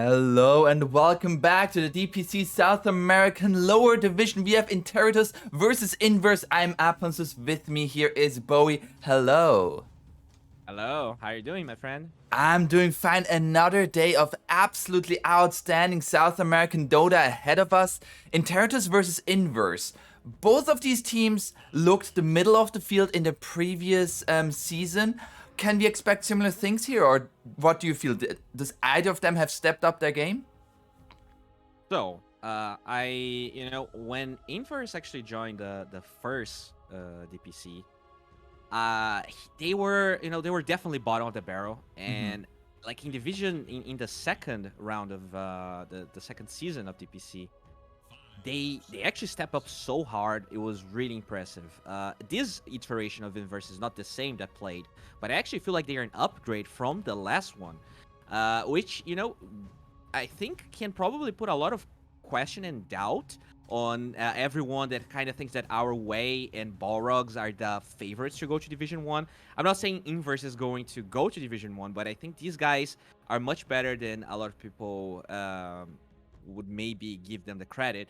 Hello and welcome back to the DPC South American Lower Division. We have Interitus versus Inverse. I'm aponzeus. With me here is Bowie. Hello. Hello, how are you doing, my friend? I'm doing fine. Another day of absolutely outstanding South American Dota ahead of us. Interitus versus Inverse. Both of these teams looked the middle of the field in the previous season. Can we expect similar things here, or what do you feel? Does either of them have stepped up their game? So, when Inverse actually joined the first DPC, they were definitely bottom of the barrel, and like in division in the second round of the second season of DPC, they actually step up so hard. It was really impressive. This iteration of Inverse is not the same that played, but I actually feel like they are an upgrade from the last one, which I think can probably put a lot of question and doubt on everyone that kind of thinks that Our Way and Balrogs are the favorites to go to Division 1. I'm not saying Inverse is going to go to Division 1, but I think these guys are much better than a lot of people would maybe give them the credit.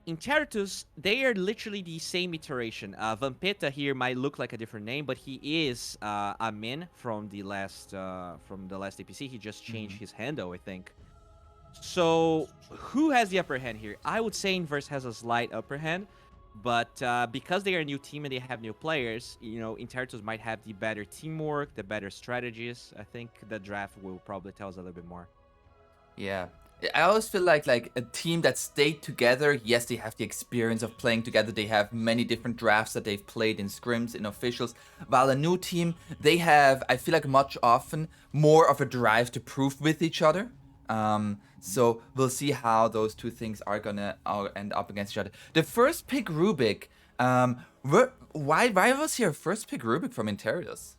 Interitus, they are literally the same iteration. Vampeta here might look like a different name, but he is a min from the last DPC. He just changed his handle, I think. So who has the upper hand here? I would say Inverse has a slight upper hand, but because they are a new team and they have new players, Interitus might have the better teamwork, the better strategies. I think the draft will probably tell us a little bit more. Yeah. I always feel like a team that stayed together, yes, they have the experience of playing together. They have many different drafts that they've played in scrims, in officials. While a new team, they have, I feel like much often, more of a drive to prove with each other. So we'll see how those two things are gonna end up against each other. The first pick Rubik, why was here first pick Rubik from Interitus?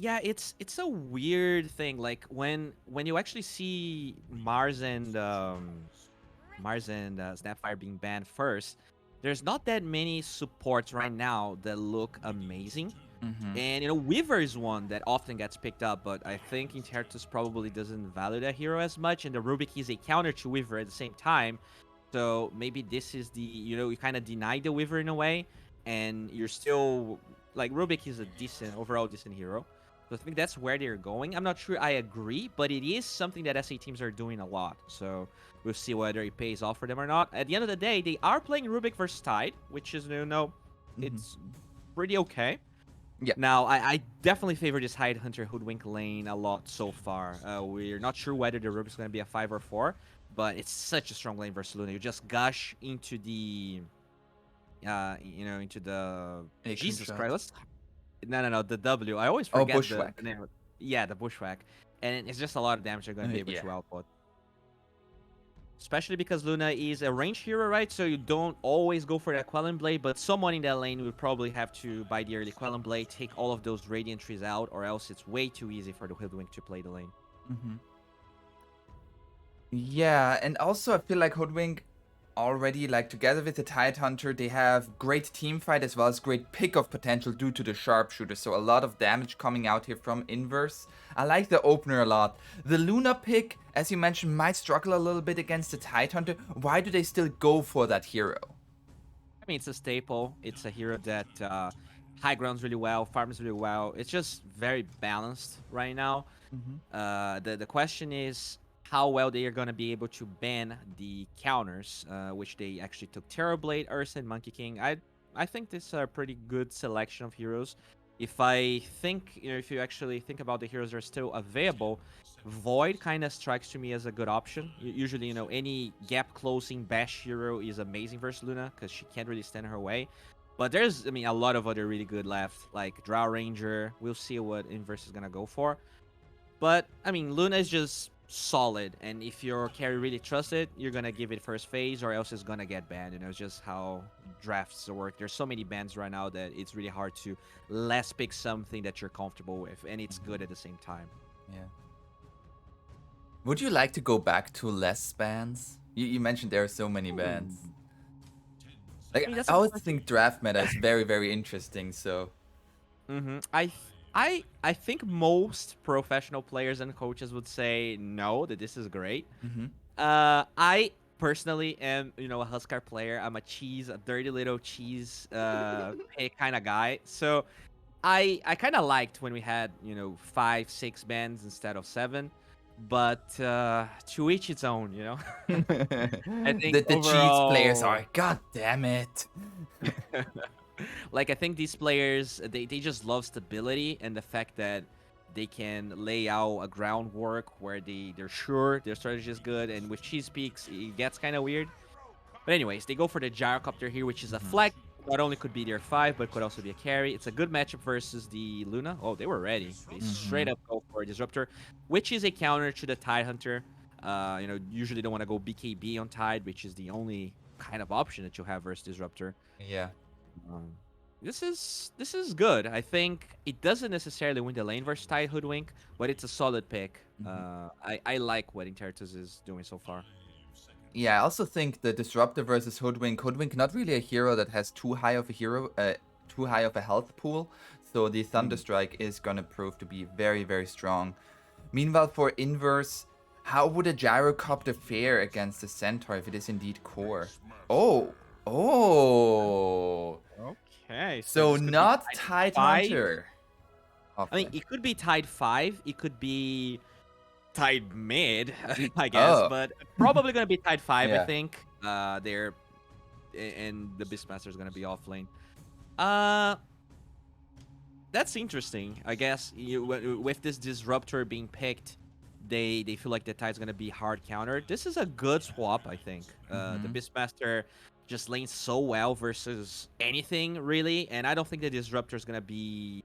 Yeah, it's a weird thing. Like when you actually see Mars and Snapfire being banned first, there's not that many supports right now that look amazing. And Weaver is one that often gets picked up, but I think Interitus probably doesn't value that hero as much, and the Rubik is a counter to Weaver at the same time. So maybe this is the you kind of deny the Weaver in a way, and you're still like Rubik is a overall decent hero. So I think that's where they're going. I'm not sure I agree, but it is something that SA teams are doing a lot. So we'll see whether it pays off for them or not. At the end of the day, they are playing Rubik versus Tide, which is it's pretty okay. Yeah. Now, I definitely favor this Hide Hunter Hoodwink lane a lot so far. We're not sure whether the Rubik's going to be a 5 or 4, but it's such a strong lane versus Luna. You just gush into the, into the... Jesus Christ. No, the W. I always forget the name. Yeah, the Bushwhack. And it's just a lot of damage you're going to be able to output. Especially because Luna is a range hero, right? So you don't always go for that Quelling Blade, but someone in that lane would probably have to buy the early Quelling Blade, take all of those Radiant trees out, or else it's way too easy for the Hoodwink to play the lane. Yeah, and also I feel like Hoodwink already, like together with the Tidehunter, they have great team fight as well as great pick-off potential due to the sharpshooter. So a lot of damage coming out here from Inverse. I like the opener a lot. The Luna pick, as you mentioned, might struggle a little bit against the Tidehunter. Why do they still go for that hero? I mean, it's a staple. It's a hero that high grounds really well, farms really well. It's just very balanced right now. The question is how well they are going to be able to ban the counters, which they actually took Terrorblade, Ursa, and Monkey King. I think this is a pretty good selection of heroes. If you actually think about the heroes that are still available, Void kind of strikes to me as a good option. Usually, any gap closing bash hero is amazing versus Luna because she can't really stand her way. But there's, a lot of other really good left, like Drow Ranger. We'll see what Inverse is going to go for. But, Luna is just solid, and if your carry really trusts it, you're gonna give it first phase, or else it's gonna get banned. It's just how drafts work. There's so many bans right now that it's really hard to less pick something that you're comfortable with, and it's good at the same time. Yeah. Would you like to go back to less bans? You mentioned there are so many bans. Like, I always think draft meta is very, very interesting, so... I think most professional players and coaches would say no, that this is great. Mm-hmm. I personally am, a Huskar player. I'm a dirty little cheese pick kind of guy. So I kind of liked when we had 5, 6 bans instead of 7, but to each its own. I think The cheats players overall, are, god damn it. like I think these players they just love stability and the fact that they can lay out a groundwork where they're sure their strategy is good, and with cheese peaks it gets kind of weird. But anyways, they go for the gyrocopter here, which is a Mhm. flag. Not only could be their 5, but could also be a carry. It's a good matchup versus the Luna. Oh, they were ready. They straight Mhm. up go for a disruptor, which is a counter to the Tide Hunter. Usually don't want to go BKB on Tide, which is the only kind of option that you have versus disruptor. Yeah. Um, this is good. I think it doesn't necessarily win the lane versus Tide Hoodwink, but it's a solid pick. Mhm. I like what Interitus is doing so far. Yeah, I also think the Disruptor versus Hoodwink. Hoodwink not really a hero that has too high of a health pool. So the Thunderstrike is gonna prove to be very, very strong. Meanwhile, for Inverse, how would a Gyrocopter fare against the Centaur if it is indeed core? Oh, oh. Okay, so So this could be not Tide Tide 5. Hunter. I mean, Hopefully. it could be Tide 5. It could be Tide Mid, I guess, Oh. but probably gonna be Tide 5. I Yeah. think. And the Beastmaster is gonna be off lane. Uh, that's interesting. I guess with this disruptor being picked, they feel like the Tide's gonna be hard countered. This is a good swap, I think. The Mm-hmm. Beastmaster just lanes so well versus anything really, and I don't think the disruptor is gonna be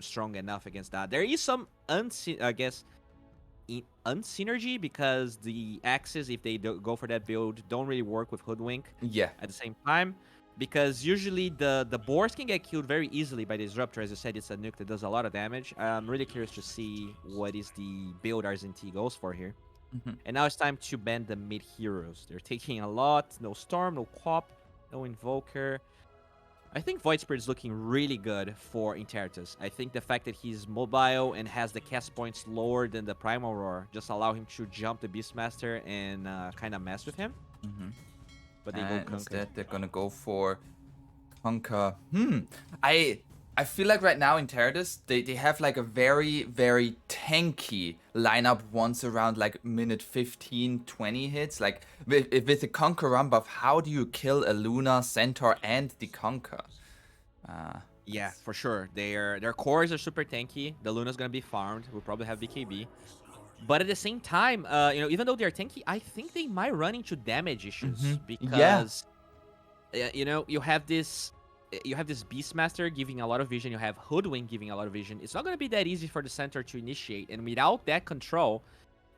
strong enough against that. There is some I guess unsynergy because the axes, if they go for that build, don't really work with Hoodwink Yeah. at the same time. Because usually the boars can get killed very easily by the disruptor. As you said, it's a nuke that does a lot of damage. I'm really curious to see what is the build RZT goes for here. Mm-hmm. And now it's time to ban the mid heroes. They're taking a lot. No Storm, no Quap, no Invoker. I think Void Spirit is looking really good for Interitus. I think the fact that he's mobile and has the cast points lower than the Primal Roar just allow him to jump the Beastmaster and kind of mess with him. Mm-hmm. But they go And Kunkka. instead, they're gonna go for Conquer. I I feel like right now in Interitus, they have like a very, very tanky lineup once around like minute 15, 20 hits. Like with the Conquer run buff, how do you kill a Luna, Centaur, and the Conquer? Yeah, for sure. Their cores are super tanky. The Luna's gonna be farmed. We'll probably have BKB. But at the same time, even though they're tanky, I think they might run into damage Mm-hmm. issues Yeah. because you have this Beastmaster giving a lot of vision. You have Hoodwink giving a lot of vision. It's not gonna be that easy for the center to initiate, and without that control,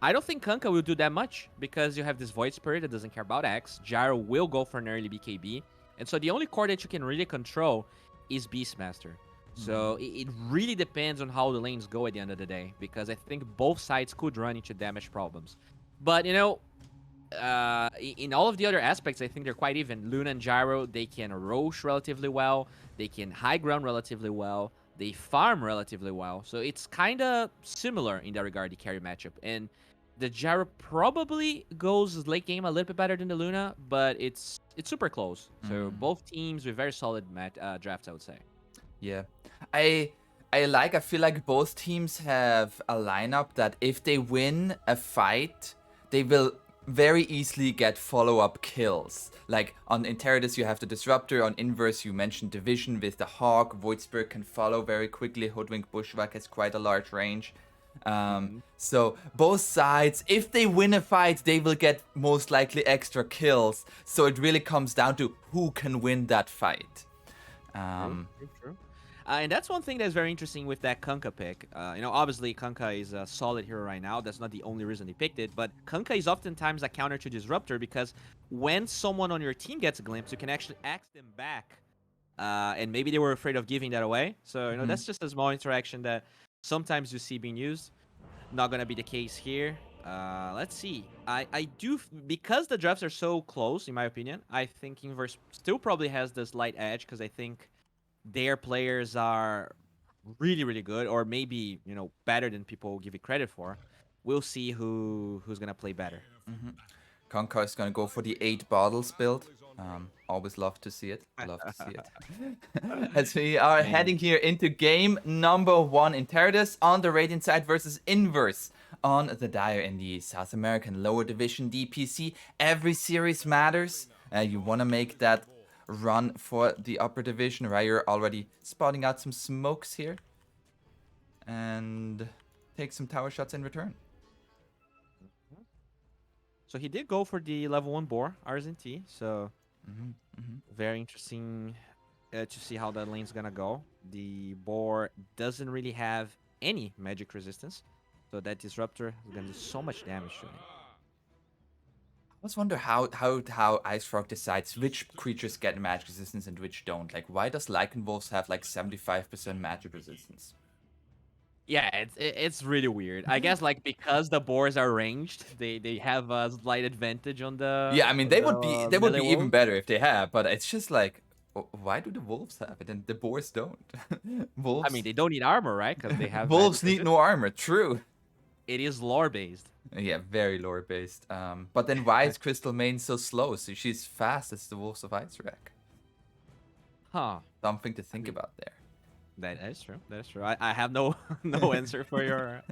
I don't think Kunkka will do that much because you have this Void Spirit that doesn't care about X. Gyro will go for an early BKB, and so the only core that you can really control is Beastmaster. So it really depends on how the lanes go at the end of the day, because I think both sides could run into damage problems. But in all of the other aspects, I think they're quite even. Luna and Gyro, they can roche relatively well, they can high ground relatively well, they farm relatively well. So it's kind of similar in that regard, the carry matchup. And the Gyro probably goes late game a little bit better than the Luna, but it's super close. So both teams with very solid drafts, I would say. Yeah. I I feel like both teams have a lineup that if they win a fight, they will very easily get follow-up kills. Like on Interitus you have the Disruptor, on Inverse you mentioned Division with the Hawk, Void Spirit can follow very quickly, Hoodwink Bushwhack has quite a large range. So both sides, if they win a fight, they will get most likely extra kills. So it really comes down to who can win that fight. True. And that's one thing that's very interesting with that Kunkka pick. Obviously Kunkka is a solid hero right now. That's not the only reason they picked it, but Kunkka is oftentimes a counter to Disruptor because when someone on your team gets a glimpse, you can actually axe them back. And maybe they were afraid of giving that away. So, that's just a small interaction that sometimes you see being used. Not gonna be the case here. Let's see. I do because the drafts are so close, in my opinion. I think Inverse still probably has the slight edge because I think their players are really, really good, or maybe better than people give it credit for. We'll see who's gonna play better. Conker is gonna go for the 8 bottles build. Always love to see it. Love to see it. As we are Man. heading here into game number 1, Interitus on the Radiant side versus Inverse on the Dire in the South American lower division DPC. Every series matters. You want to make that run for the upper division, right? You're already spotting out some smokes here. And take some tower shots in return. So he did go for the level 1 boar, RZT. So very interesting to see how that lane's gonna go. The boar doesn't really have any magic resistance, so that disruptor is gonna do so much damage to him. I always wonder how Ice Frog decides which creatures get magic resistance and which don't. Like, why does Lycan Wolves have like 75% magic resistance? Yeah, it's really weird. I guess like because the boars are ranged, they have a slight advantage on Yeah, the I mean on they would be the melee even wolves. better if they have, but it's just like, why do the wolves have it and the boars don't? I mean, wolves they don't need armor, right? Because they have magic wolves need resistance. no armor. True. It is lore based. Yeah, very lore based. But then why is Crystal Main so slow? So she's fast as the wolves of Ice Rack. Huh. Something to think about there. That is true. That is true. I have no no answer for your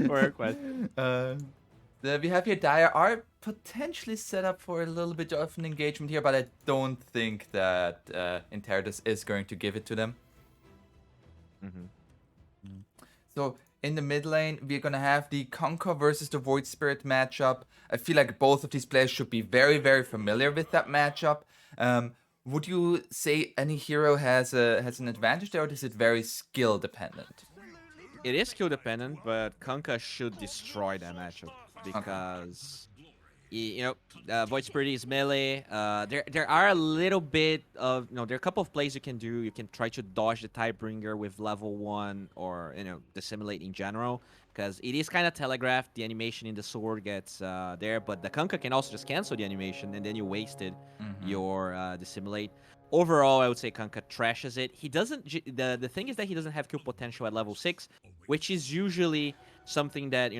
for your question. We have here Dire are potentially set up for a little bit of an engagement here, but I don't think that Interitus is going to give it to them. So in the mid lane, we're gonna have the Conquer versus the Void Spirit matchup. I feel like both of these players should be very, very familiar with that matchup. Would you say any hero has an advantage there, or is it very skill dependent? It is skill dependent, but Kunkka should destroy that matchup because Void Spirit is melee. There are a little bit of there are a couple of plays you can do. You can try to dodge the Tidebringer with level 1 or dissimulate in general because it is kind of telegraphed. The animation in the sword gets there, but the Kunkka can also just cancel the animation and then you wasted your dissimulate. Overall, I would say Kunkka trashes it. He doesn't. The thing is that he doesn't have kill potential at level 6, which is usually something that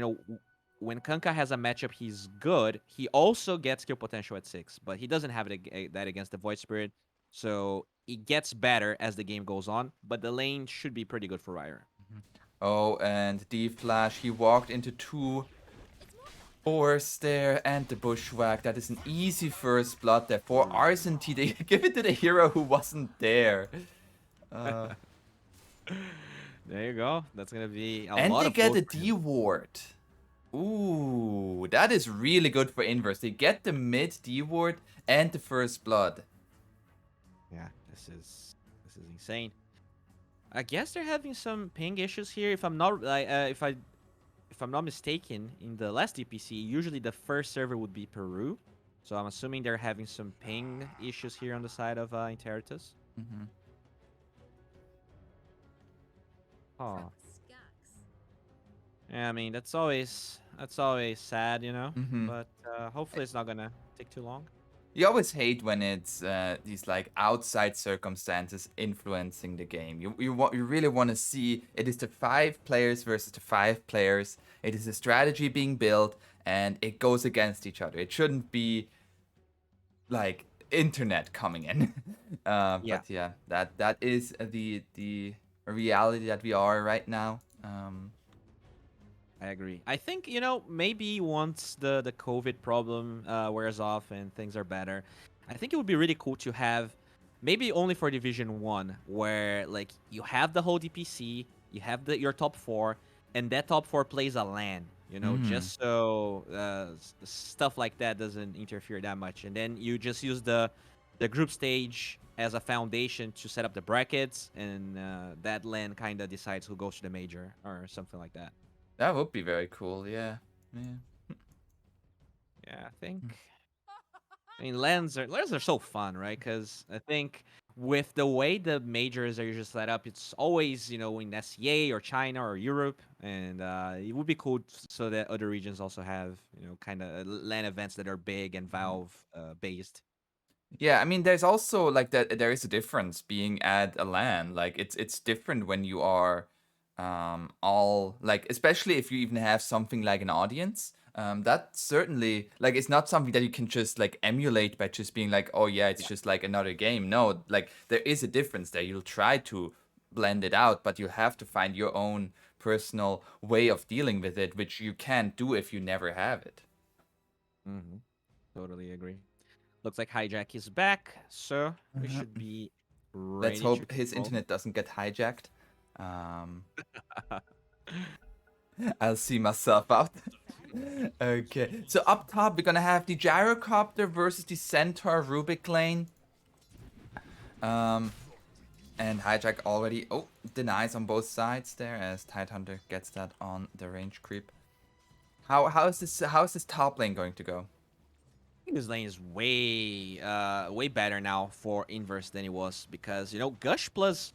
when Kunkka has a matchup he's good, he also gets kill potential at 6, but he doesn't have that against the Void Spirit, so it gets better as the game goes on, but the lane should be pretty good for Ryder. Oh, and D-Flash, he walked into 2 boars there, and the Bushwhack. That is an easy first blood there for RZT. They give it to the hero who wasn't there. There you go. That's gonna be a And lot they of get a gold for him. D-Ward. Ooh, that is really good for Inverse. They get the mid D-Ward and the first blood. Yeah, this is insane. I guess they're having some ping issues here. If I'm not if I'm not mistaken, in the last DPC, usually the first server would be Peru. So I'm assuming they're having some ping issues here on the side of Interitus. Oh. Yeah, I mean that's always sad, But hopefully it's not gonna take too long. You always hate when it's these like outside circumstances influencing the game. You really want to see it is the 5 players versus the 5 players. It is a strategy being built, and it goes against each other. It shouldn't be like internet coming in. Yeah. But yeah, that is the reality that we are right now. I agree. I think maybe once the COVID problem wears off and things are better, I think it would be really cool to have maybe only for Division 1 where like you have the whole DPC, you have your top 4, and that top 4 plays a LAN. Just so stuff like that doesn't interfere that much, and then you just use the group stage as a foundation to set up the brackets, and that LAN kind of decides who goes to the major or something like that. That would be very cool. Yeah. Yeah, I think. I mean, LANs are so fun, right? Because I think with the way the majors are usually set up, it's always in SCA or China or Europe, and it would be cool so that other regions also have kind of LAN events that are big and Valve based. Yeah, I mean, there's also like that. There is a difference being at a LAN. Like it's different when you are all like, especially if you even have something like an audience. That certainly like it's not something that you can just like emulate by just being like, oh yeah, it's Yeah. just like another game. No, like there is a difference there. You'll try to blend it out, but you have to find your own personal way of dealing with it, which you can't do if you never have it. Mm-hmm. Totally agree. Looks like Hijack is back, so we Mhm. should be Let's ready to hope kick his off. internet doesn't get hijacked. Um, I'll see myself out. Okay, so up top we're gonna have the gyrocopter versus the centaur Rubik lane. And hijack already denies on both sides there as Tidehunter gets that on the range creep. How is this top lane going to go? I think this lane is way better now for Inverse than it was because Gush plus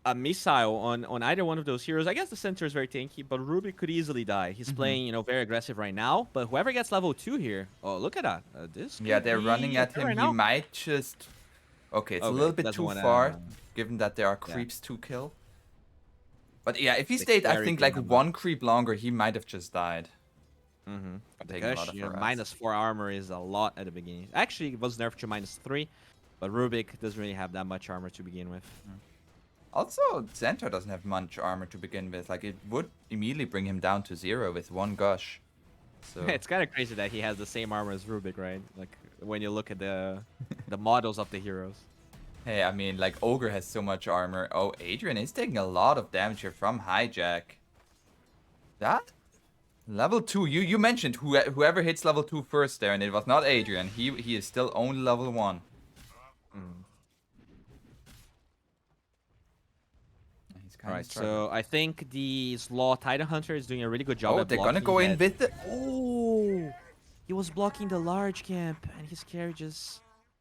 a missile on either one of those heroes. I guess the center is very tanky, but Rubik could easily die. He's playing very aggressive right now, but whoever gets level 2 here, oh look at that, this Yeah, could they're running be a at threat him. right He now. might just. Okay, it's a Okay, little bit doesn't too want far, to. given that there are Yeah, creeps to kill. But yeah, if he the stayed, I carry think being like that much. one creep longer, he might have just died. The Taking a lot Gush, of harass. -4 armor is a lot at the beginning. Actually, it was nerfed to -3, but Rubik doesn't really have that much armor to begin with. Also, Centaur doesn't have much armor to begin with. Like, it would immediately bring him down to 0 with one gush. So It's kind of crazy that he has the same armor as Rubik, right? Like when you look at the models of the heroes. hey, I mean, like, Ogre has so much armor. Oh, Adrian is taking a lot of damage here from Hijack. That? Level 2. You mentioned whoever hits level 2 first there, and it was not Adrian. He is still only level 1. Mm. He's All kind of right, struggling. so I think the Slaw Titan Hunter is doing a really good job Oh, at they're gonna blocking go in that. with the... Oh, he was blocking the large camp, and his carry just.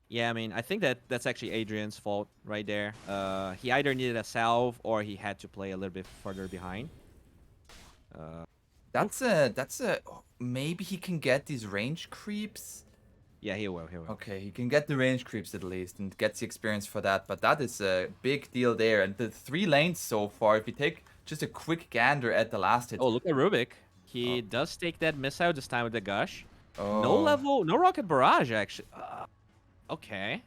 Yeah, I mean, I think that's actually Adrian's fault right there. He either needed a salve or he had to play a little bit further behind. Maybe he can get these range creeps. Yeah, he will. He will. Okay, he can get the range creeps at least and gets the experience for that, but that is a big deal there. And the 3 lanes so far, if you take just a quick gander at the last hit. Oh, look at Rubik. Oh, He does take that missile this time with the Gush. oh. No rocket barrage actually. Okay.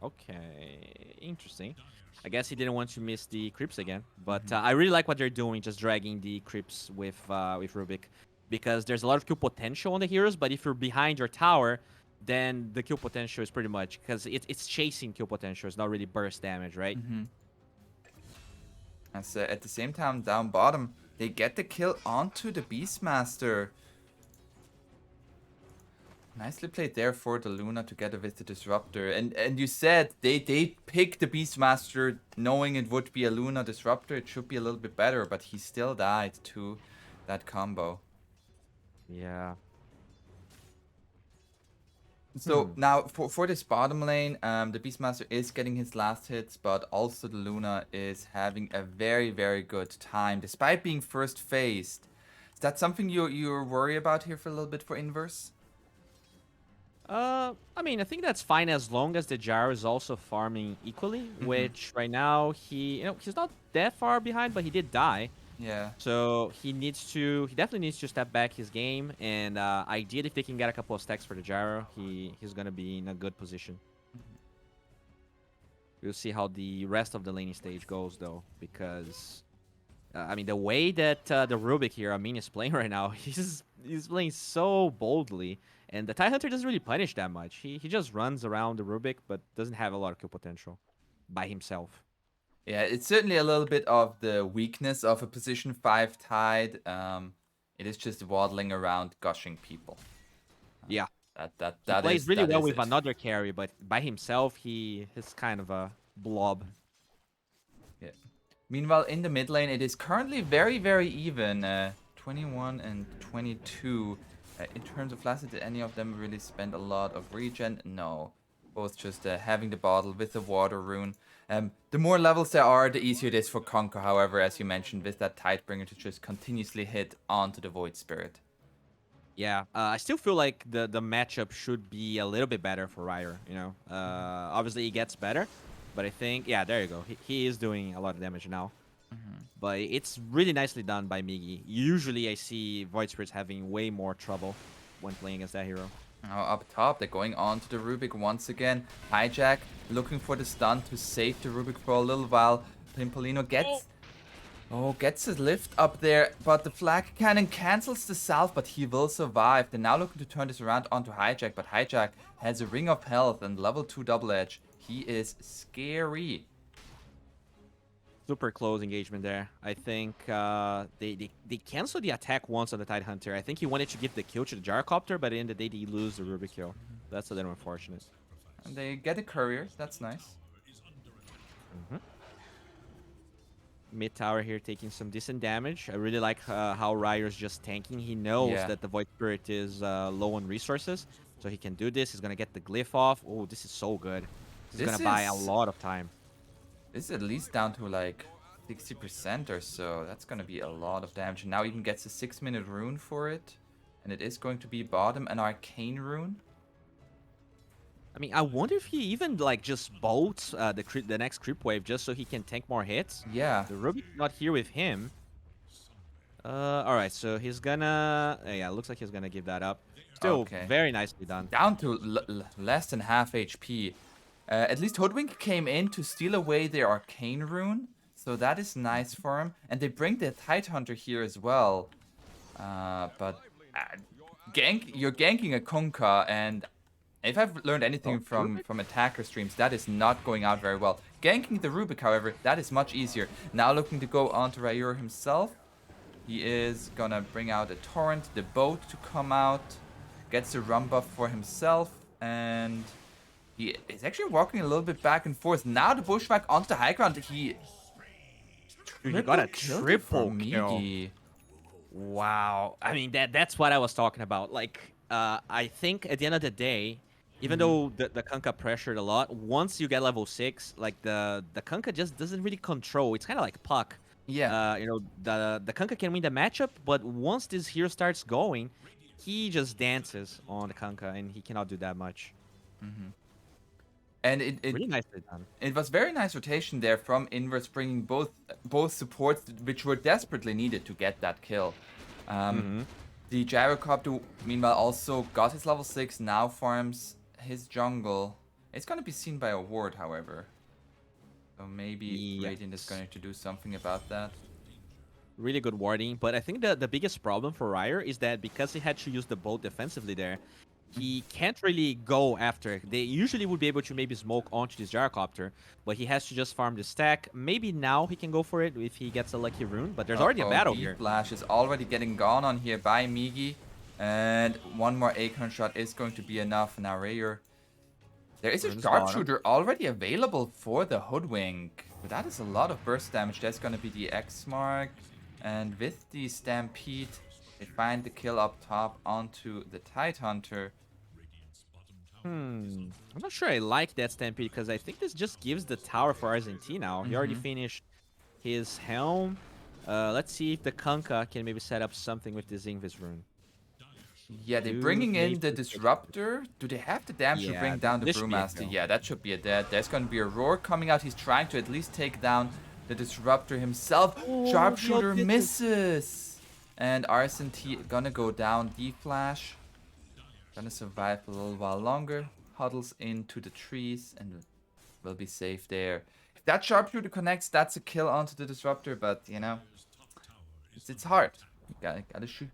Okay. Interesting. I guess he didn't want to miss the creeps again, but I really like what they're doing, just dragging the creeps with Rubik, because there's a lot of kill potential on the heroes. But if you're behind your tower, then the kill potential is pretty much because it's chasing kill potential. It's not really burst damage, right? As at the same time, down bottom, they get the kill onto the Beastmaster. Nicely played there for the Luna together with the Disruptor. And you said they picked the Beastmaster knowing it would be a Luna Disruptor. It should be a little bit better, but he still died to that combo. Yeah. So now for this bottom lane, the Beastmaster is getting his last hits, but also the Luna is having a very, very good time despite being first phased. Is that something you're worried about here for a little bit for Inverse? I mean, I think that's fine as long as the Gyro is also farming equally, which right now he's not that far behind, but he did die. Yeah. So he definitely needs to step back his game, and ideally if they can get a couple of stacks for the Gyro, he's gonna be in a good position. We'll see how the rest of the laning stage goes though, because I mean the way that the Rubik here, Amin, is playing right now, he's playing so boldly, and the Tidehunter doesn't really punish that much. He just runs around the Rubik, but doesn't have a lot of kill potential by himself. Yeah, it's certainly a little bit of the weakness of a position 5 Tide. It is just waddling around, gushing people. Yeah. That He plays really that well is with it. another carry, but by himself, he's kind of a blob. Yeah. Meanwhile, in the mid lane, it is currently very, very even. 21 and 22. In terms of last hit, did any of them really spend a lot of regen? No. Both just having the bottle with the water rune. The more levels there are, the easier it is for Conquer, however, as you mentioned, with that Tidebringer to just continuously hit onto the Void Spirit. Yeah, I still feel like the matchup should be a little bit better for Ryder, Obviously, he gets better, but I think, yeah, there you go. He is doing a lot of damage now. but it's really nicely done by Migi. Usually I see Void Spirits having way more trouble when playing against that hero. Now up top, they're going on to the Rubik once again. Hijack looking for the stun to save the Rubik for a little while. Pimpolino gets his lift up there, but the flag cannon cancels the salve, but he will survive. They're now looking to turn this around onto Hijack, but Hijack has a ring of health and level 2 double edge. He is scary. Super close engagement there. I think they canceled the attack once on the Tidehunter. I think he wanted to give the kill to the Gyrocopter, but at the end of the day, they lose the Rubik kill. That's a little unfortunate. And they get a courier. That's nice. Mid tower here taking some decent damage. I really like how Ryer's just tanking. He knows that the Void Spirit is low on resources, so he can do this. He's gonna get the glyph off. Oh, this is so good. This is gonna buy a lot of time. This is at least down to like 60% or so. That's gonna be a lot of damage. And now even gets a 6-minute rune for it. And it is going to be bottom an arcane rune. I mean, I wonder if he even like just bolts the next creep wave just so he can tank more hits. Yeah. The Rubik's not here with him. All right, so he's gonna. Yeah, looks like he's gonna give that up. Still very nicely done. Down to less than half HP. At least Hoodwink came in to steal away their arcane rune, so that is nice for him. And they bring the Tidehunter here as well. But you're ganking a Kunkka, and if I've learned anything from attacker streams, that is not going out very well. Ganking the Rubik, however, that is much easier. Now looking to go on to Ryur himself. He is gonna bring out a Torrent, the boat to come out. Gets a run buff for himself, and he is actually walking a little bit back and forth. Now the Bushwhack onto the high ground. He got a triple kill. Wow. I mean, that's what I was talking about. Like, I think at the end of the day, even though the Kunkka pressured a lot, once you get level 6, like the Kunkka just doesn't really control. It's kind of like Puck. Yeah. You know, the Kunkka can win the matchup, but once this hero starts going, he just dances on the Kunkka, and he cannot do that much. And it Really nicely done. It was very nice rotation there from Inverse, bringing both supports, which were desperately needed to get that kill. The Gyrocopter, meanwhile, also got his level 6, now farms his jungle. It's going to be seen by a ward, however. So maybe Radiant is going to do something about that. Really good warding, but I think the biggest problem for Ryer is that because he had to use the bolt defensively there, he can't really go after. They usually would be able to maybe smoke onto this Gyrocopter, but he has to just farm the stack. Maybe now he can go for it if he gets a lucky rune, but there's already a battle here. Flash is already getting gone on here by Migi, and one more Acorn shot is going to be enough. Now Rayer. There is a sharpshooter already available for the Hoodwink. But that is a lot of burst damage. That's going to be the X mark. And with the Stampede, they find the kill up top onto the Tidehunter. I'm not sure I like that Stampede because I think this just gives the tower for RZT now. He already finished his Helm. Let's see if the Kunkka can maybe set up something with this Invis rune. Yeah, they're bringing in the Disruptor. Do they have the damage to bring down the Brewmaster? Yeah, that should be a dead. There's going to be a Roar coming out. He's trying to at least take down the Disruptor himself. Sharpshooter misses. And RZT gonna go down. D-Flash. Gonna survive a little while longer. Huddles into the trees and will be safe there. If that Sharpshooter connects, that's a kill onto the Disruptor, but you know, it's hard. You gotta shoot.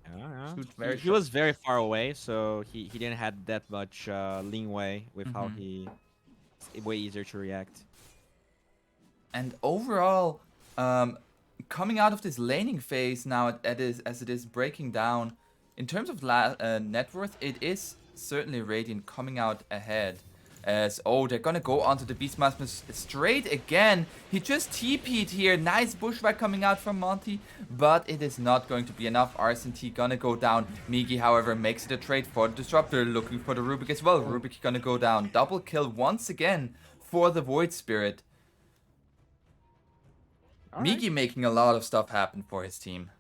Shoot he was very far away, so he didn't have that much leeway with how it's way easier to react. And overall, coming out of this laning phase now, as it is breaking down, in terms of net worth, it is certainly Radiant coming out ahead. As, they're gonna go onto the Beastmaster straight again. He just TP'd here. Nice Bushwhack coming out from Monty, but it is not going to be enough. RZT gonna go down. Migi, however, makes it a trade for the Disruptor, looking for the Rubik as well. Rubik gonna go down. Double kill once again for the Void Spirit. Migi making a lot of stuff happen for his team.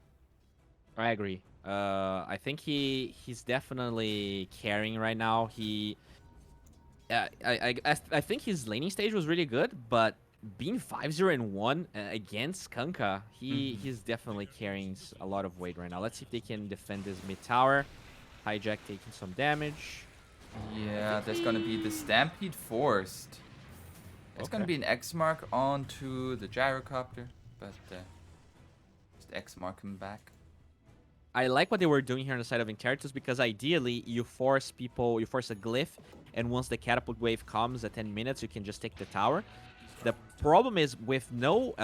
I agree. I think he's definitely carrying right now. I think his laning stage was really good, but being 5-0-1 against Kanka, he's definitely carrying a lot of weight right now. Let's see if they can defend this mid tower. Hijack taking some damage. Yeah, there's gonna be the Stampede forced. It's gonna Okay. be an X mark onto the gyrocopter, but just X mark him back. I like what they were doing here on the side of Interitus because ideally you force a glyph, and once the catapult wave comes at 10 minutes, you can just take the tower. The problem is with no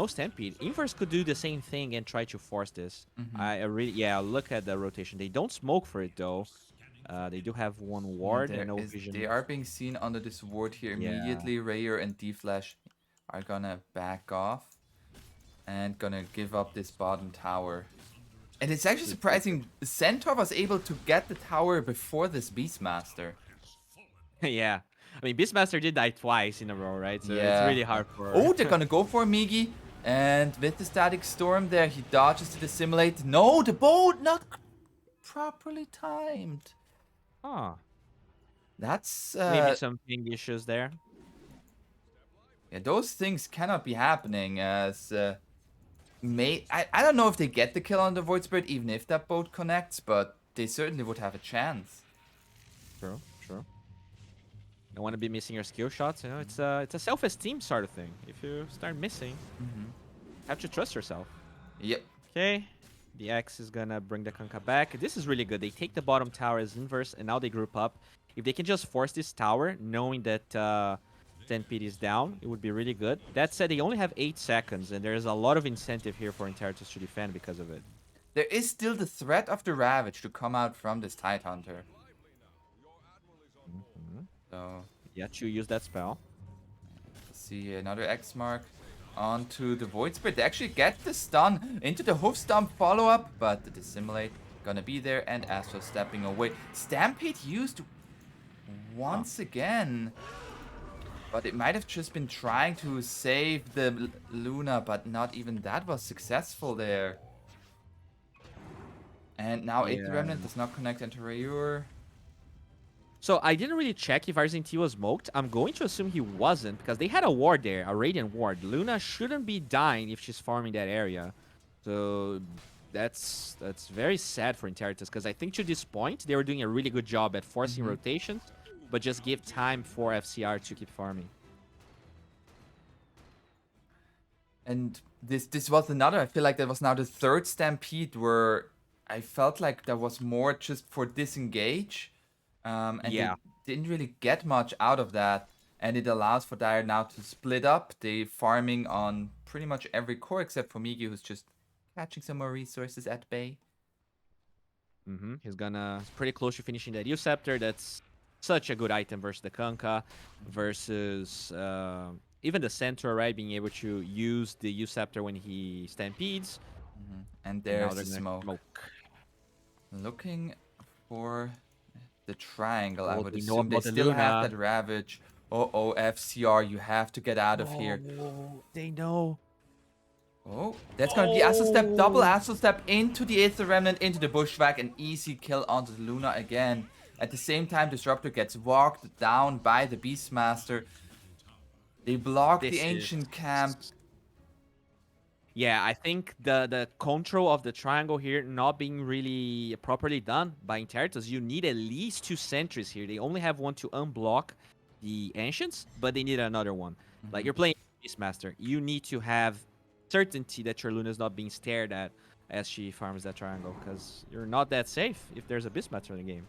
stampede, Inverse could do the same thing and try to force this. I really look at the rotation. They don't smoke for it though. They do have one ward and no vision. They are being seen under this ward here immediately. Rayer and D-Flash are gonna back off and gonna give up this bottom tower. And it's actually surprising Centaur was able to get the tower before this Beastmaster. Yeah. I mean, Beastmaster did die twice in a row, right? So it's really hard for... Oh, they're gonna go for Migi. And with the Static Storm there, he dodges to dissimulate. No, the boat not properly timed. Huh. That's... Maybe some ping issues there. Yeah, those things cannot be happening as... I don't know if they get the kill on the Void Spirit, even if that boat connects, but they certainly would have a chance. True. Don't want to be missing your skill shots, you know. It's a self-esteem sort of thing. If you start missing, have to trust yourself. Yep. Okay, the X is gonna bring the Kanka back. This is really good. They take the bottom tower as inverse, and now they group up. If they can just force this tower, knowing that Stampede is down, it would be really good. That said, they only have 8 seconds, and there's a lot of incentive here for Interitus to defend because of it. There is still the threat of the Ravage to come out from this Tidehunter. So, yeah, to use that spell. See another X mark onto the Void Spirit. They actually get the stun into the Hoof Stomp follow-up, but the Dissimulate gonna be there, and Astro stepping away. Stampede used once again, but it might have just been trying to save the Luna, but not even that was successful there. And now Aether Remnant does not connect into Rayur. So I didn't really check if RZT was smoked. I'm going to assume he wasn't because they had a ward there, a Radiant ward. Luna shouldn't be dying if she's farming that area. So that's very sad for Interitus because I think to this point they were doing a really good job at forcing rotations, but just give time for FCR to keep farming. And this was another, I feel like that was now the third Stampede where I felt like there was more just for disengage. And they didn't really get much out of that. And it allows for Dire now to split up. They farming on pretty much every core except for Migi, who's just catching some more resources at bay. He's pretty close to finishing that U-Scepter. That's such a good item versus the Kanka, versus even the Centaur, right? Being able to use the U-Scepter when he stampedes. And there's the smoke. Looking for the triangle, I would assume. They still have that Ravage. Uh-oh, FCR, you have to get out of here. They know. Oh, that's gonna be Astral Step, double Astral Step into the Aether Remnant, into the Bushwhack, an easy kill onto the Luna again. At the same time, Disruptor gets walked down by the Beastmaster. They block the Ancient Camp. Yeah, I think the control of the triangle here not being really properly done by Interitus. You need at least 2 sentries here. They only have one to unblock the Ancients, but they need another one. Like, you're playing Beastmaster. You need to have certainty that your Luna is not being stared at as she farms that triangle, because you're not that safe if there's a Beastmaster in the game.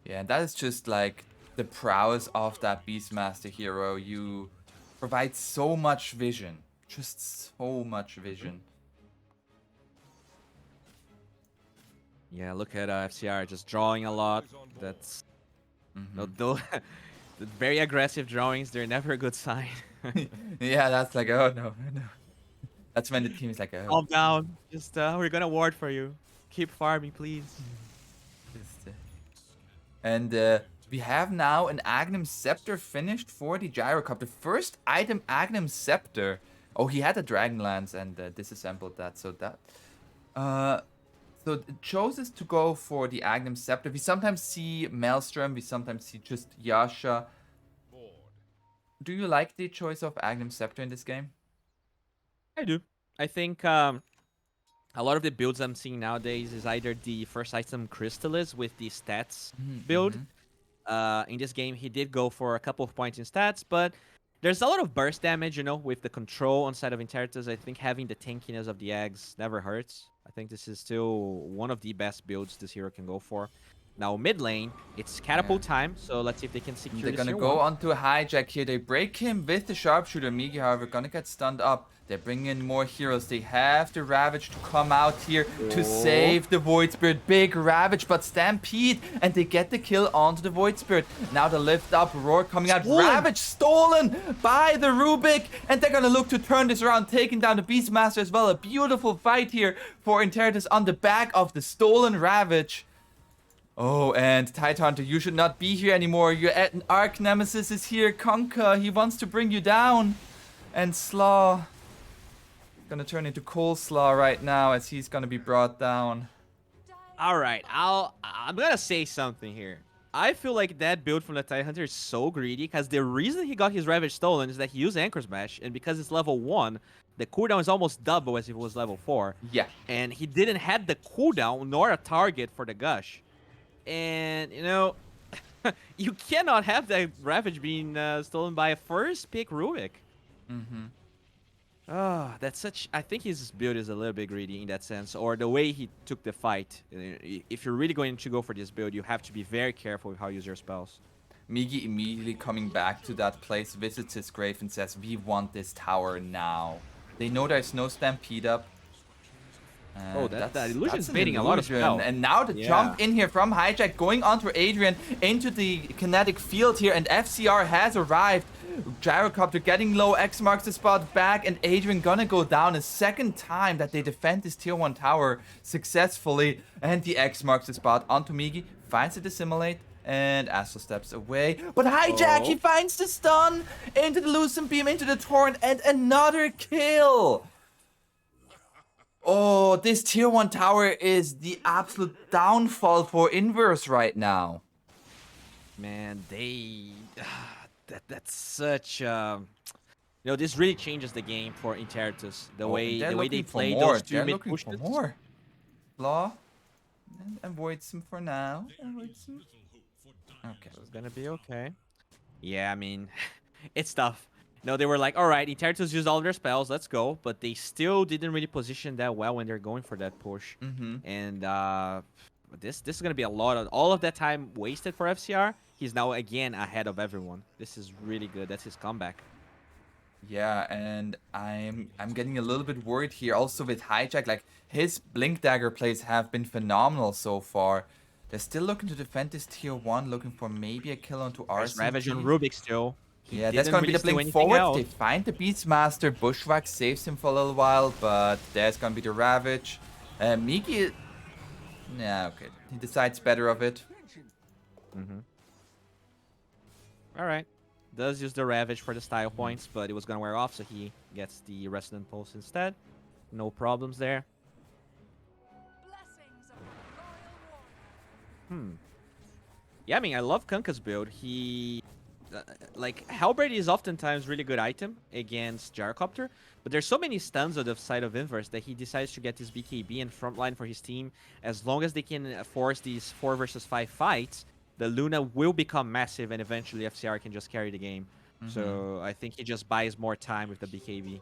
Yeah, and that is just like the prowess of that Beastmaster hero. You provide so much vision. Just so much vision. Yeah, look at FCR just drawing a lot. That's the very aggressive drawings. They're never a good sign. Yeah, that's like, oh no. That's when the team is like, oh. Calm down. Just we're gonna ward for you. Keep farming, please. And we have now an Agnum Scepter finished for the Gyrocopter. First item Agnum Scepter. Oh, he had a Dragonlance and disassembled that, so that... so it chooses to go for the Agnum Scepter. We sometimes see Maelstrom, we sometimes see just Yasha. Do you like the choice of Agnum Scepter in this game? I do. I think a lot of the builds I'm seeing nowadays is either the first item Crystallis with the stats build. Mm-hmm. In this game, he did go for a couple of points in stats, but there's a lot of burst damage, with the control on side of Interitus. I think having the tankiness of the eggs never hurts. I think this is still one of the best builds this hero can go for. Now, mid lane, it's catapult time, so let's see if they can secure They're this gonna tier go 1. onto a hijack here. They break him with the sharpshooter. Migi, however, gonna get stunned up. They're bringing in more heroes. They have the Ravage to come out here to save the Void Spirit. Big Ravage, but Stampede, and they get the kill onto the Void Spirit. Now the lift up, Roar coming out. Ravage stolen by the Rubik, and they're gonna look to turn this around, taking down the Beastmaster as well. A beautiful fight here for Interitus on the back of the stolen Ravage. Oh, and Tidehunter, you should not be here anymore. Your arch nemesis is here. Conker, he wants to bring you down. And Slaw gonna turn into Coleslaw right now as he's gonna be brought down. All right, I'm gonna say something here. I feel like that build from the Tidehunter is so greedy because the reason he got his Ravage stolen is that he used Anchor Smash, and because it's level 1, the cooldown is almost double as if it was level 4. Yeah. And he didn't have the cooldown nor a target for the Gush. And, you cannot have that Ravage being stolen by a first pick Rubik. Mm-hmm. Oh, that's such... I think his build is a little bit greedy in that sense, or the way he took the fight. If you're really going to go for this build, you have to be very careful with how you use your spells. Migi immediately coming back to that place, visits his grave and says, we want this tower now. They know there's no Stampede up. Oh, that illusion is an baiting a lot of spell. And now the jump in here from Hijack, going onto Adrian into the kinetic field here, and FCR has arrived. Gyrocopter getting low, X marks the spot back, and Adrian gonna go down a second time that they defend this tier 1 tower successfully. And the X marks the spot onto Migi, finds it assimilate, and Astral steps away. But Hijack, he finds the stun into the Lucent Beam, into the Torrent, and another kill. Oh, this tier 1 tower is the absolute downfall for Inverse right now. Man, that's such this really changes the game for Interitus. The way they play those two mid pushes. More. Law and avoid some for now. Okay. It's gonna be okay. Yeah, I mean, it's tough. No, they were like, all right, Interitus used all their spells, let's go. But they still didn't really position that well when they're going for that push. And this is going to be a lot of... All of that time wasted for FCR, he's now again ahead of everyone. This is really good. That's his comeback. Yeah, and I'm getting a little bit worried here. Also with Hijack, like, his Blink Dagger plays have been phenomenal so far. They're still looking to defend this tier 1, looking for maybe a kill onto RCT. Ravage on Rubik still. Yeah, that's gonna be the blink forward. They find the Beastmaster. Bushwhack saves him for a little while, but there's gonna be the Ravage. Migi... Yeah, okay. He decides better of it. Alright. Does use the Ravage for the style points, but it was gonna wear off, so he gets the Resonant Pulse instead. No problems there. Yeah, I mean, I love Kunkka's build. He... like, Hellblade is oftentimes really good item against Gyrocopter, but there's so many stuns on the side of Inverse that he decides to get this BKB in front line for his team. As long as they can force these 4 versus 5 fights, the Luna will become massive, and eventually FCR can just carry the game. So I think he just buys more time with the BKB.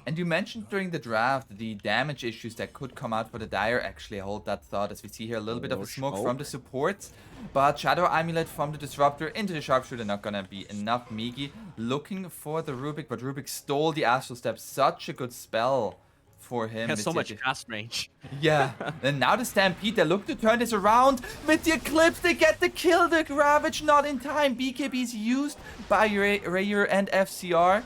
And you mentioned during the draft the damage issues that could come out for the Dire. Actually, I hold that thought as we see here a little bit of a smoke from the supports. But Shadow Amulet from the Disruptor into the Sharpshooter, not gonna be enough. Migi looking for the Rubik, but Rubik stole the Astral Step. Such a good spell for him. Has so much cast range. Yeah, and now the Stampede, they look to turn this around. With the Eclipse, they get the kill. The Ravage not in time. BKB is used by Rayer and FCR.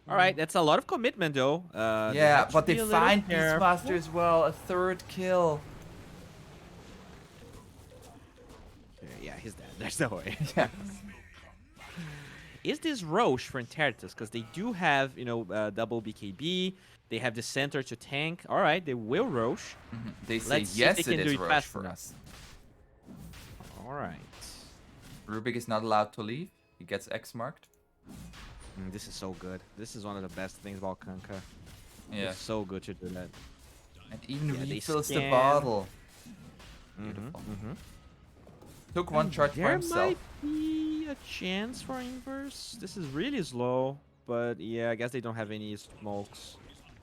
All right, that's a lot of commitment, though. Yeah, but they find Beastmaster as well. A 3rd kill. Okay, yeah, he's dead. There's no way. Yeah. Is this Roche for Interitus? Because they do have, double BKB. They have the center to tank. All right, they will Roche. They say yes, it is Roche for us. All right. Rubik is not allowed to leave. He gets X marked. This is so good. This is one of the best things about Kanka. Yeah. It's so good to do that. And even Yeah, they refills the scan. bottle. Mhm, Beautiful. mhm. Took one charge for himself. There might be a chance for inverse. This is really slow, but yeah, I guess they don't have any smokes.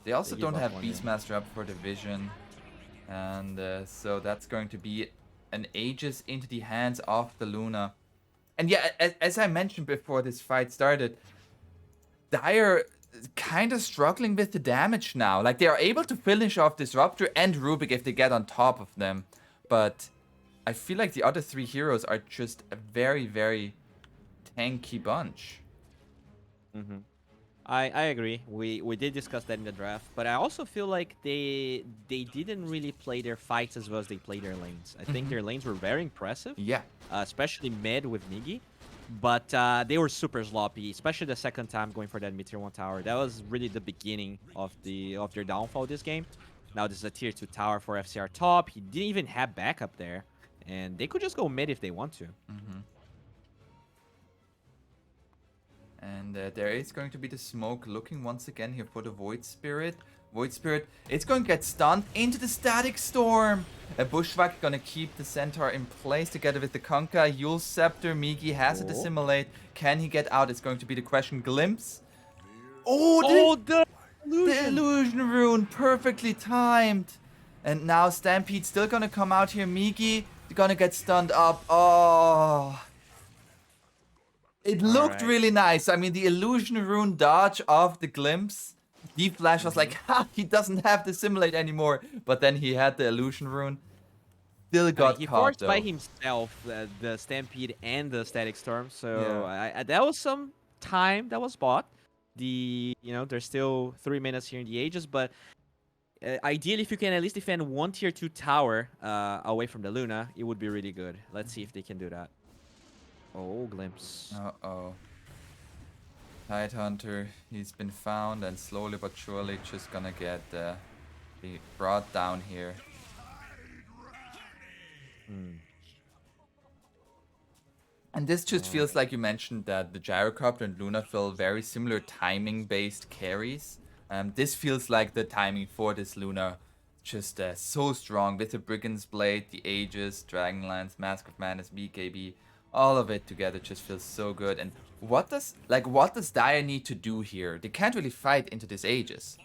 They also They give don't up have one, yeah. Beastmaster up for the vision. And so that's going to be an Aegis into the hands of the Luna. And yeah, as I mentioned before this fight started, Dire kind of struggling with the damage now. Like, they are able to finish off Disruptor and Rubik if they get on top of them. But I feel like the other three heroes are just a very, very tanky bunch. Mm-hmm. I agree. We did discuss that in the draft, but I also feel like they didn't really play their fights as well as they played their lanes. I think their lanes were very impressive, Yeah. especially mid with Migi, but they were super sloppy, especially the second time going for that mid tier 1 tower. That was really the beginning of their downfall this game. Now this is a tier 2 tower for FCR top. He didn't even have backup there, and they could just go mid if they want to. And there is going to be the smoke looking once again here for the Void Spirit. Void Spirit, it's going to get stunned into the Static Storm. A Bushwhack gonna keep the Centaur in place together with the Kunkka. Yule Scepter, Migi has to dissimulate. Can he get out? It's going to be the question. Glimpse. Oh, the the illusion rune, perfectly timed. And now Stampede still gonna come out here. Migi gonna get stunned up. Oh. It looked really nice. I mean, the illusion rune dodge of the glimpse. Deep Flash was like, ha, he doesn't have to simulate anymore. But then he had the illusion rune. Still got he caught, forced though. by himself the Stampede and the Static Storm, so that was some time that was bought. There's still 3 minutes here in the Aegis, but ideally, if you can at least defend one tier 2 tower away from the Luna, it would be really good. Let's see if they can do that. Oh, glimpse. Uh-oh. Tidehunter, he's been found and slowly but surely just gonna get be brought down here. And this just feels like you mentioned that the Gyrocopter and Luna feel very similar timing-based carries. This feels like the timing for this Luna. Just so strong with the Brigand's Blade, the Aegis, Dragonlance, Mask of Madness, BKB. All of it together just feels so good. And what does Dire need to do here? They can't really fight into this Aegis.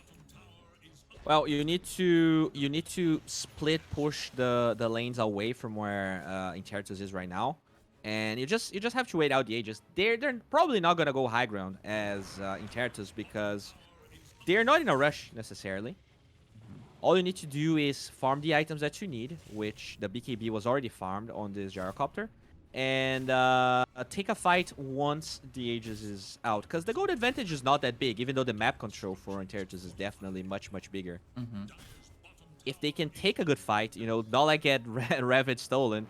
Well, you need to split push the lanes away from where Interitus is right now, and you just have to wait out the Aegis. They're probably not gonna go high ground as Interitus because they're not in a rush necessarily. All you need to do is farm the items that you need, which the BKB was already farmed on this Gyrocopter, and take a fight once the Aegis is out. Because the gold advantage is not that big, even though the map control for Interitus is definitely much, much bigger. If they can take a good fight, not like get Ravage stolen,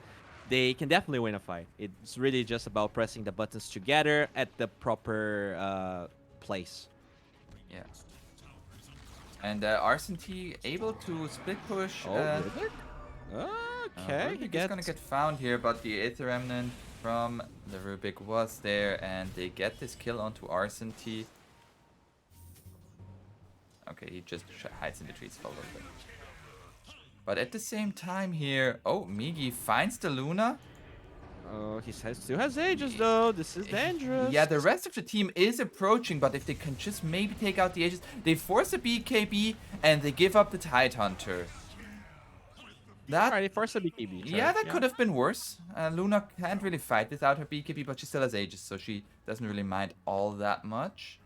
they can definitely win a fight. It's really just about pressing the buttons together at the proper place. Yeah. And RCT able to split push. Okay, Rubik is gonna get found here, but the Aether Remnant from the Rubik was there, and they get this kill onto RCT. Okay, he just hides in the trees for a little bit. But at the same time here, Migi finds the Luna. Oh, he still has Aegis though. This is dangerous. Yeah, the rest of the team is approaching, but if they can just maybe take out the Aegis, they force a BKB and they give up the Tidehunter. Alright, they force a BKB. Yeah, that could have been worse. Luna can't really fight without her BKB, but she still has Aegis, so she doesn't really mind all that much.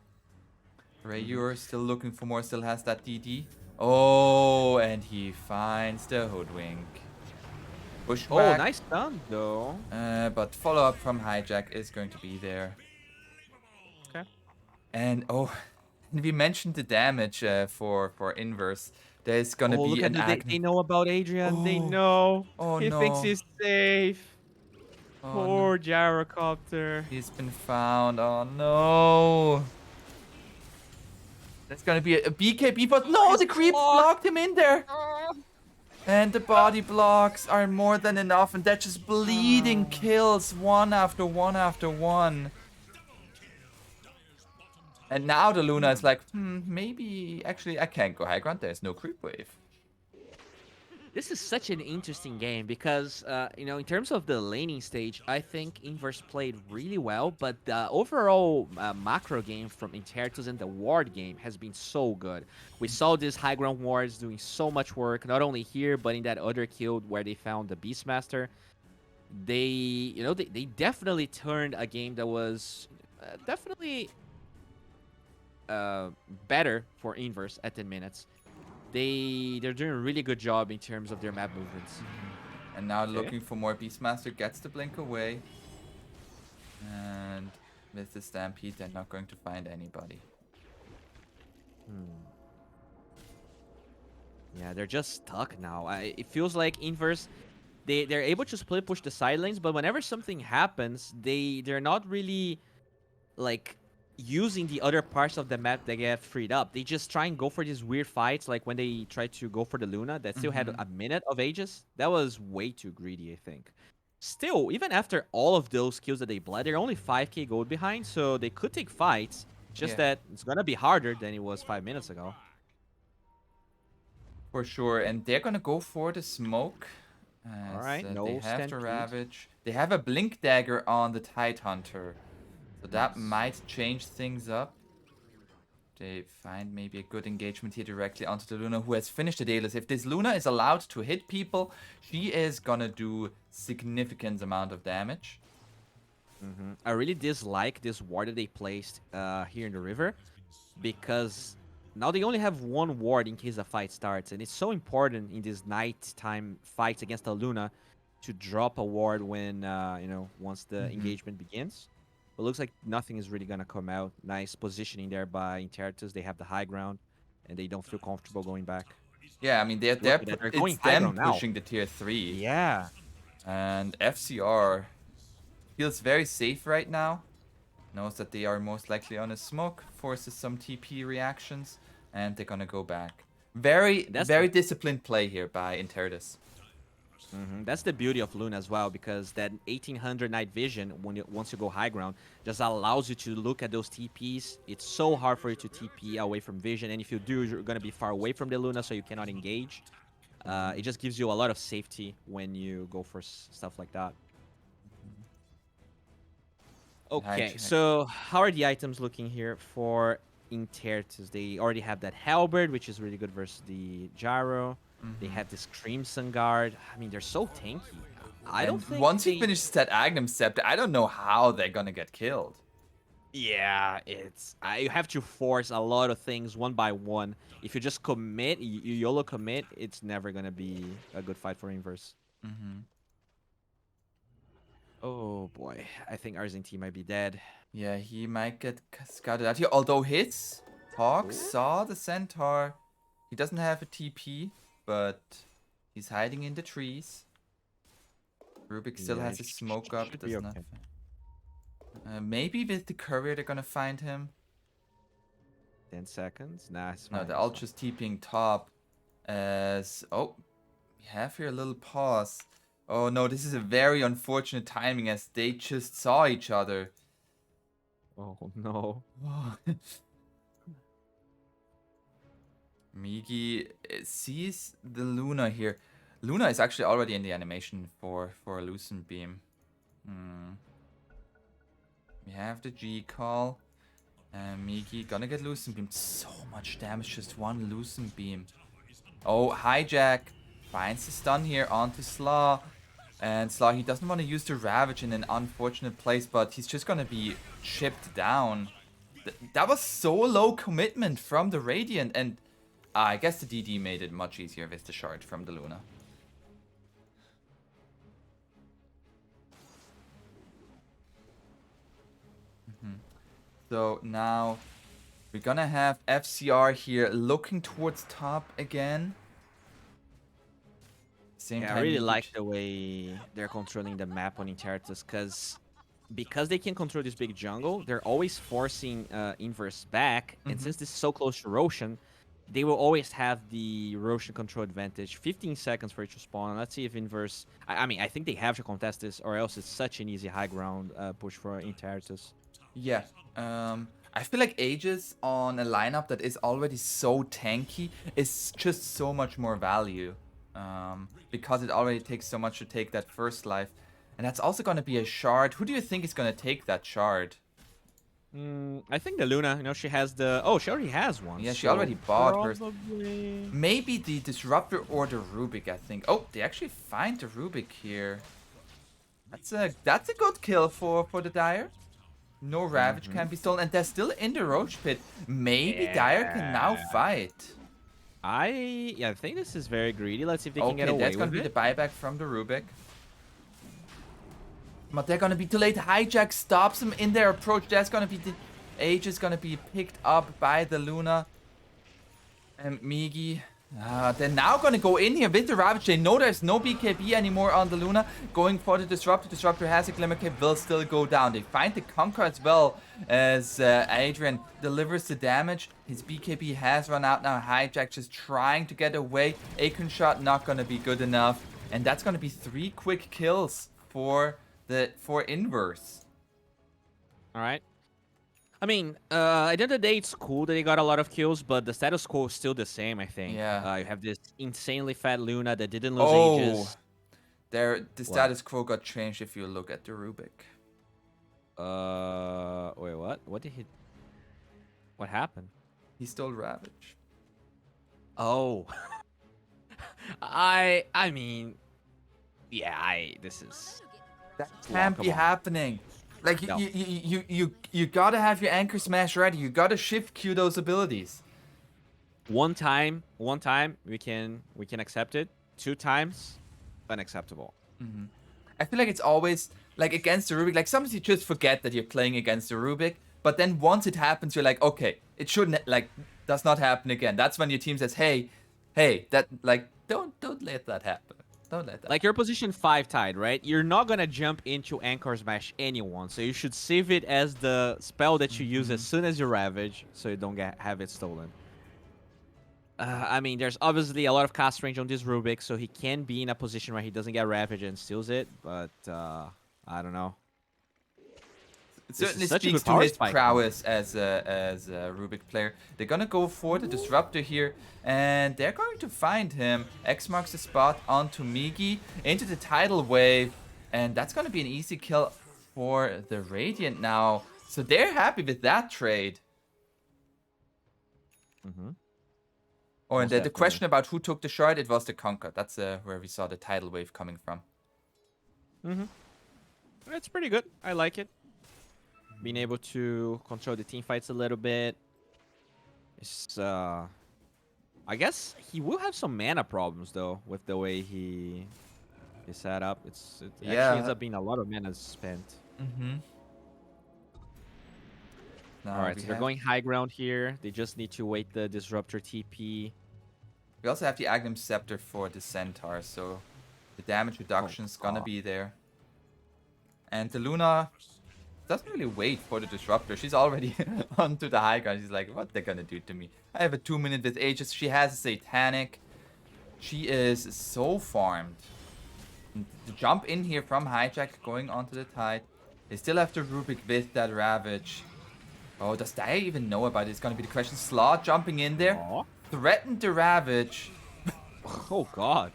Rayur still looking for more, still has that DD. Oh, and he finds the Hoodwink. Bushwhack. Oh, nice stun though. But follow-up from Hijack is going to be there. Okay. And we mentioned the damage for Inverse. There's gonna be an they know about Adrian. They know. Oh, he thinks he's safe. Poor Gyrocopter. He's been found. Oh no. That's gonna be a BKB, but no, the creeps blocked him in there. And the body blocks are more than enough, and they're just bleeding kills one after one after one. And now the Luna is like, maybe actually I can't go high ground. There's no creep wave. This is such an interesting game because, in terms of the laning stage, I think Inverse played really well, but the overall macro game from Interitus and the ward game has been so good. We saw these high ground wards doing so much work, not only here, but in that other kill where they found the Beastmaster. They definitely turned a game that was definitely better for Inverse at 10 minutes. They're doing a really good job in terms of their map movements. And now looking for more. Beastmaster gets the blink away. And with the Stampede, they're not going to find anybody. Yeah, they're just stuck now. It feels like Inverse, they're able to split push the side lanes, but whenever something happens, they're not really like using the other parts of the map that get freed up. They just try and go for these weird fights, like when they tried to go for the Luna that still had a minute of Aegis. That was way too greedy, I think. Still, even after all of those kills that they bled, they're only 5k gold behind, so they could take fights. Just that it's gonna be harder than it was 5 minutes ago. For sure, and they're gonna go for the smoke. All right, no they have Stampede. to Ravage. They have a Blink Dagger on the Tidehunter. So that might change things up. They find maybe a good engagement here directly onto the Luna, who has finished the Daedalus. If this Luna is allowed to hit people, she is gonna do significant amount of damage. I really dislike this ward that they placed here in the river, because now they only have one ward in case a fight starts, and it's so important in these nighttime fights against the Luna to drop a ward when once the engagement begins. But looks like nothing is really gonna come out. Nice positioning there by Interitus. They have the high ground, and they don't feel comfortable going back. Yeah, I mean they're going it's high them ground now. pushing the tier 3. Yeah. And FCR feels very safe right now. Knows that they are most likely on a smoke, forces some TP reactions, and they're gonna go back. Very disciplined play here by Interitus. That's the beauty of Luna as well, because that 1800 night vision, once you go high ground, just allows you to look at those TPs. It's so hard for you to TP away from vision, and if you do, you're going to be far away from the Luna, so you cannot engage. It just gives you a lot of safety when you go for stuff like that. Okay, so how are the items looking here for Interitus? They already have that Halberd, which is really good versus the Gyro. They have this Crimson Guard. I mean, they're so tanky. I don't think once he finishes that Agnum Scepter, I don't know how they're gonna get killed. Yeah, you have to force a lot of things one by one. If you just commit, you YOLO commit, it's never gonna be a good fight for Inverse. Oh boy, I think Argentine might be dead. Yeah, he might get scouted out here. Although his Hawk saw the Centaur. He doesn't have a TP, but he's hiding in the trees. Rubik still has his smoke up. Does nothing. Maybe with the courier they're gonna find him. 10 seconds? Nah, it's No, fine. they're all just TPing top. As we have here a little pause. Oh no, this is a very unfortunate timing as they just saw each other. Oh no. Migi sees the Luna here. Luna is actually already in the animation for a Lucent Beam. We have the G call. Migi gonna get Lucent Beam. So much damage, just one Lucent Beam. Oh, Hijack finds the stun here onto Slaw. And Slaw, he doesn't want to use the Ravage in an unfortunate place, but he's just gonna be chipped down. That was so low commitment from the Radiant, and I guess the DD made it much easier with the shard from the Luna. So now we're gonna have FCR here looking towards top again. I really like the way they're controlling the map on Interitus, because they can control this big jungle, they're always forcing Inverse back, and since this is so close to Roshan, they will always have the Roshan control advantage. 15 seconds for each spawn. Let's see if Inverse... I mean, I think they have to contest this, or else it's such an easy high ground push for Interitus. Yeah. I feel like Aegis on a lineup that is already so tanky is just so much more value. Because it already takes so much to take that first life. And that's also going to be a shard. Who do you think is going to take that shard? I think the Luna, you know, she has the... Oh, she already has one. Yeah, she already bought hers. Probably... Maybe the Disruptor or the Rubik, I think. Oh, they actually find the Rubik here. That's a good kill for the Dire. No Ravage can be stolen, and they're still in the Roach Pit. Maybe Dire can now fight. I think this is very greedy. Let's see if they can get away with it. Okay, that's gonna be the buyback from the Rubik. But they're gonna be too late. Hijack stops them in their approach. That's gonna be the Aegis gonna be picked up by the Luna. And Migi. They're now gonna go in here with the Ravage. They know there's no BKB anymore on the Luna. Going for the Disruptor. Disruptor has a Glimmer Cape, will still go down. They find the Conquer as well as Adrian delivers the damage. His BKB has run out now. Hijack just trying to get away. Acorn Shot not gonna be good enough. And that's gonna be 3 quick kills for Inverse. Alright. I mean, at the end of the day, it's cool that they got a lot of kills, but the status quo is still the same, I think. Yeah. You have this insanely fat Luna that didn't lose Aegis. The status quo got changed if you look at the Rubik. Wait, what? What did he... What happened? He stole Ravage. Oh. I mean... Yeah, this is... That can't be happening. Like, No. you gotta have your Anchor Smash ready. You gotta shift Q those abilities. One time, we can accept it. 2 times, unacceptable. I feel like it's always, like, against the Rubik. Like, sometimes you just forget that you're playing against the Rubik. But then once it happens, you're like, okay, it shouldn't, like, does not happen again. That's when your team says, hey, that, like, don't let that happen. Don't let that. Like, you're position 5 tied, right? You're not gonna jump into Anchor Smash anyone, so you should save it as the spell that you use as soon as you Ravage, so you don't have it stolen. I mean, there's obviously a lot of cast range on this Rubik, so he can be in a position where he doesn't get Ravage and steals it, but I don't know. It certainly such a speaks good to power his spike, prowess as a Rubik player. They're gonna go for the Disruptor here, and they're going to find him. X marks the spot onto Migi, into the Tidal Wave, and that's gonna be an easy kill for the Radiant now. So they're happy with that trade. Oh, and the question about who took the shard, it was the Conquer. That's where we saw the Tidal Wave coming from. It's pretty good. I like it. Being able to control the team fights a little bit. It's, I guess he will have some mana problems, though, with the way he set up. It actually ends up being a lot of mana spent. Alright, so they're going high ground here. They just need to wait the Disruptor TP. We also have the Agnum Scepter for the Centaur, so the damage reduction's gonna be there. And the Luna doesn't really wait for the Disruptor. She's already onto the high ground. She's like, what they're gonna do to me? I have a 2-minute with Aegis. She has a Satanic. She is so farmed. And the jump in here from Hijack going onto the Tide. They still have the Rubik with that Ravage. Oh, does Daya even know about it? It's gonna be the question. Slot jumping in there. Threatened the Ravage. Oh, God.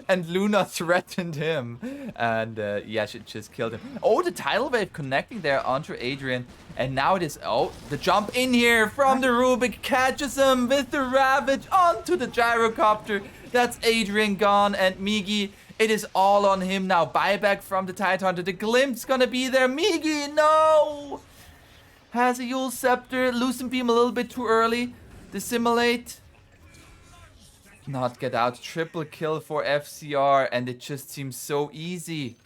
And Luna threatened him. And yeah, she just killed him. Oh, the Tidal Wave connecting there onto Adrian. And now it is, oh, the jump in here from the Rubik catches him with the Ravage onto the Gyrocopter. That's Adrian gone. And Migi, it is all on him now. Buyback from the Tidehunter. The glimpse gonna be there. Migi, no! Has a Yule Scepter. Lucent Beam a little bit too early. Dissimulate. Not get out. Triple kill for FCR, and it just seems so easy.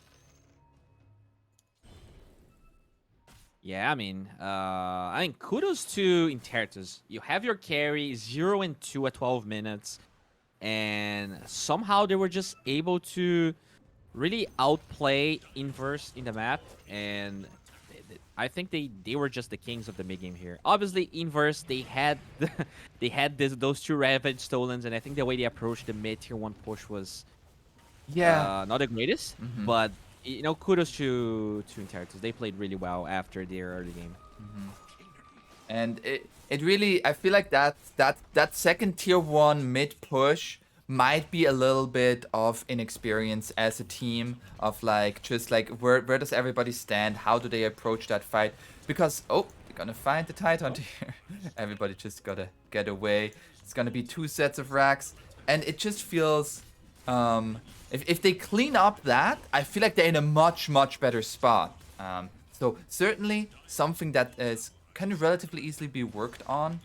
Yeah, I mean, kudos to Interitus. You have your carry 0 and 2 at 12 minutes, and somehow they were just able to really outplay Inverse in the map, and I think they were just the kings of the mid game here. Obviously, inverse they had they had those two Ravage Stolens, and I think the way they approached the mid tier 1 push was Yeah. not the greatest, Hmm. but kudos to Interitus. They played really well after their early game. And it really, I feel like that second tier 1 mid push might be a little bit of inexperience as a team, of like just like where does everybody stand, how do they approach that fight, because they're gonna find the Tidehunter here. Everybody just gotta get away. It's gonna be 2 sets of racks, and it just feels if they clean up that, I feel like they're in a much better spot. So certainly something that is can relatively easily be worked on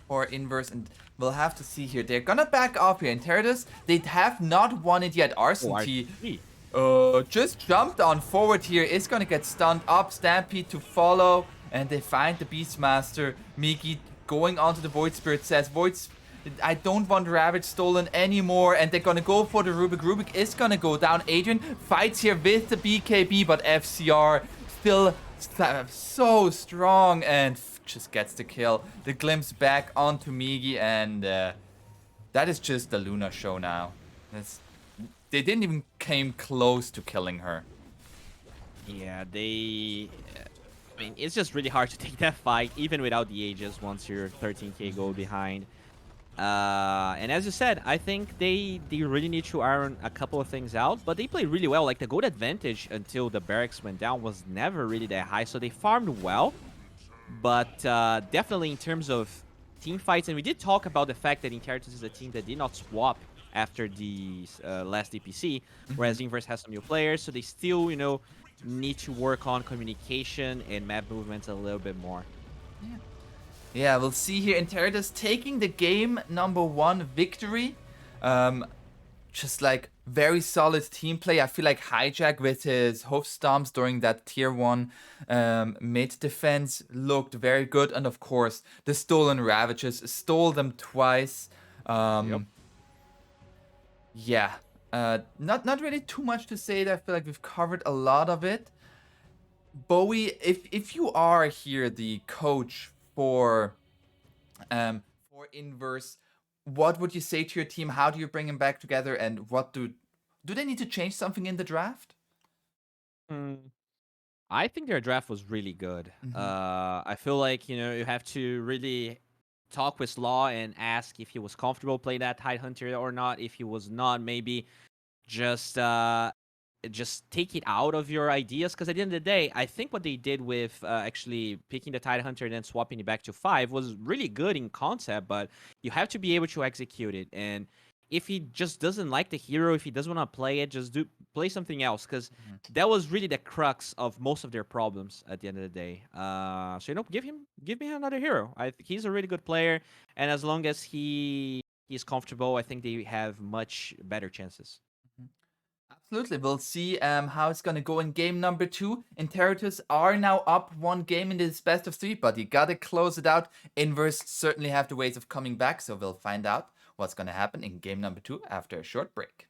for inverse, and we'll have to see here. They're gonna back up here. Interitus, they have not won it yet. Oh, Arsenty RCT. just jumped on forward here. Is gonna get stunned up. Stampede to follow, and they find the Beastmaster. Miki going onto the Void Spirit says, I don't want Ravage stolen anymore, and they're gonna go for the Rubik. Rubik is gonna go down. Adrian fights here with the BKB, but FCR still so strong and just gets the kill. The glimpse back onto Migi, and that is just the Luna show now. They didn't even came close to killing her. Yeah, I mean, it's just really hard to take that fight, even without the Aegis, once you're 13k gold behind. And as you said, I think they really need to iron a couple of things out, but they played really well. Like, the gold advantage until the barracks went down was never really that high, so they farmed well. But definitely in terms of team fights, and we did talk about the fact that Interitus is a team that did not swap after the last DPC, whereas Inverse has some new players, so they still, need to work on communication and map movements a little bit more. Yeah, we'll see here. Interitus taking the game number 1 victory. Just like very solid team play. I feel like Hijack with his hoof stomps during that tier 1 mid defense looked very good. And of course, the stolen Ravages stole them twice. Yep. Yeah, not really too much to say there. I feel like we've covered a lot of it. Bowie, if you are here the coach for Inverse, what would you say to your team? How do you bring them back together, and what do they need to change something in the draft? I think their draft was really good. I feel like, you have to really talk with Law and ask if he was comfortable playing that Tidehunter or not. If he was not, maybe just take it out of your ideas, because at the end of the day, I think what they did with actually picking the Tidehunter and then swapping it back to 5 was really good in concept, but you have to be able to execute it. And if he just doesn't like the hero, if he doesn't want to play it, just play something else, because that was really the crux of most of their problems at the end of the day. So give me another hero. I think he's a really good player, and as long as he's comfortable, I think they have much better chances. Absolutely. We'll see how it's going to go in game number 2. Interitus are now up 1 game in this best of 3, but you got to close it out. Inverse certainly have the ways of coming back, so we'll find out what's going to happen in game number 2 after a short break.